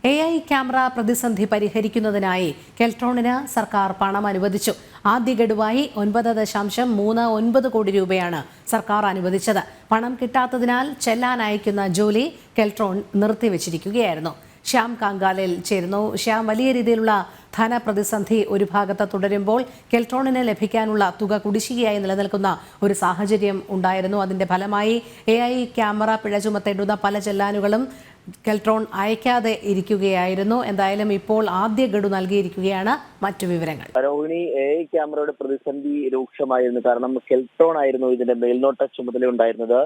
AI camera പ്രതിസന്ധി പരിഹരിക്കുന്നതിനായി കെൽട്രോണിന് സർക്കാർ പണം അനുവദിച്ചു. ആദ്യ ഗഡുവായി 9.39 കോടി രൂപയാണ് സർക്കാർ അനുവദിച്ചത്. പണം കിട്ടാത്തതിനാൽ ചെല്ലാൻ അയക്കുന്ന ജോലി കെൽട്രോൺ നിർത്തിവച്ചിരിക്കുകയായിരുന്നു. ശ്യാം കാങ്കാലിൽ ചേരുന്നു. ശ്യാം, വലിയ രീതിയിലുള്ള ധനപ്രതിസന്ധി ഒരു ഭാഗത്ത് തുടരുമ്പോൾ കെൽട്രോണിന് ലഭിക്കാനുള്ള തുക കുടിശ്ശികയായി നിലനിൽക്കുന്ന ഒരു സാഹചര്യം ഉണ്ടായിരുന്നു. അതിന്റെ ഫലമായി AI ക്യാമറ പിഴ ചുമത്തേണ്ടുന്ന പല ചെല്ലാനുകളും കെൽട്രോൺ അയക്കാതെ ഇരിക്കുകയായിരുന്നു. എന്തായാലും ഇപ്പോൾ ആദ്യ ഗഡു നൽകിയിരിക്കുകയാണ്. മറ്റു വിവരങ്ങൾ. രോഹിണി, AI ക്യാമറയുടെ പ്രതിസന്ധി രൂക്ഷമായിരുന്നു. കാരണം കെൽട്രോൺ ആയിരുന്നു ഇതിന്റെ മേൽനോട്ട ചുമതല ഉണ്ടായിരുന്നത്.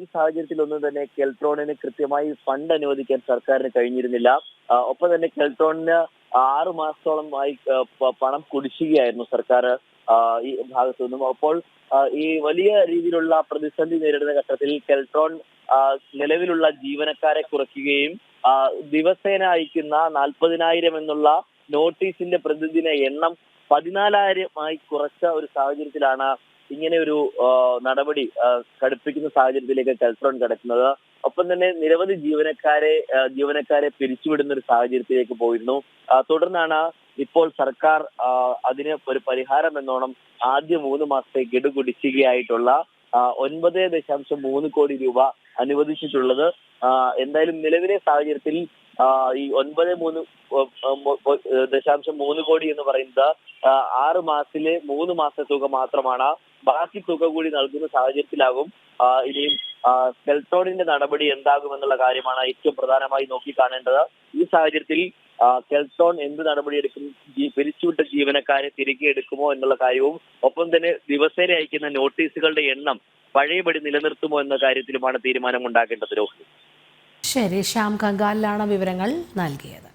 ഈ സാഹചര്യത്തിൽ ഒന്നും തന്നെ കെൽട്രോണിന് കൃത്യമായി ഫണ്ട് അനുവദിക്കാൻ സർക്കാരിന് കഴിഞ്ഞിരുന്നില്ല. ഒപ്പം തന്നെ കെൽട്രോണിന് 6 മാസത്തോളമായി പണം കുടിശ്ശികയായിരുന്നു സർക്കാർ ഈ ഭാഗത്തു നിന്നും. അപ്പോൾ ഈ വലിയ രീതിയിലുള്ള പ്രതിസന്ധി നേരിടുന്ന ഘട്ടത്തിൽ കെൽട്രോൺ നിലവിലുള്ള ജീവനക്കാരെ കുറയ്ക്കുകയും ദിവസേന അയക്കുന്ന 40,000 എന്നുള്ള നോട്ടീസിന്റെ പ്രതിദിന എണ്ണം 14,000 കുറച്ച ഒരു സാഹചര്യത്തിലാണ് ഇങ്ങനെ ഒരു നടപടി കടുപ്പിക്കുന്ന സാഹചര്യത്തിലേക്ക് കെൽട്രോൺ കടക്കുന്നത്. ഒപ്പം തന്നെ നിരവധി ജീവനക്കാരെ പിരിച്ചുവിടുന്ന ഒരു സാഹചര്യത്തിലേക്ക് പോയിരുന്നു. തുടർന്നാണ് ഇപ്പോൾ സർക്കാർ അതിന് ഒരു പരിഹാരം എന്നോണം ആദ്യ 3 മാസത്തെ ഗഡു കുടിശ്ശികയായിട്ടുള്ള 9.3 കോടി രൂപ അനുവദിച്ചിട്ടുള്ളത്. എന്തായാലും നിലവിലെ സാഹചര്യത്തിൽ ഈ 9.3 കോടി എന്ന് പറയുന്നത് 6 മാസത്തിലെ 3 മാസത്തെ തുക മാത്രമാണ്. ബാക്കി തുക കൂടി നൽകുന്ന സാഹചര്യത്തിലാകും ഇനിയും കെൽട്രോണിന്റെ നടപടി എന്താകുമെന്നുള്ള കാര്യമാണ് ഏറ്റവും പ്രധാനമായി നോക്കിക്കാണേണ്ടത്. ഈ സാഹചര്യത്തിൽ കെൽട്രോൺ എന്ത് നടപടിയെടുക്കും, പിരിച്ചുവിട്ട ജീവനക്കാരെ തിരികെ എടുക്കുമോ എന്നുള്ള കാര്യവും, ഒപ്പം തന്നെ ദിവസേന അയക്കുന്ന നോട്ടീസുകളുടെ എണ്ണം പഴയപടി നിലനിർത്തുമോ എന്ന കാര്യത്തിലുമാണ് തീരുമാനം ഉണ്ടാകേണ്ടത്. രോഹിണി. ശരി, ശ്യാം കങ്കാലിലാണ് വിവരങ്ങൾ നൽകിയത്.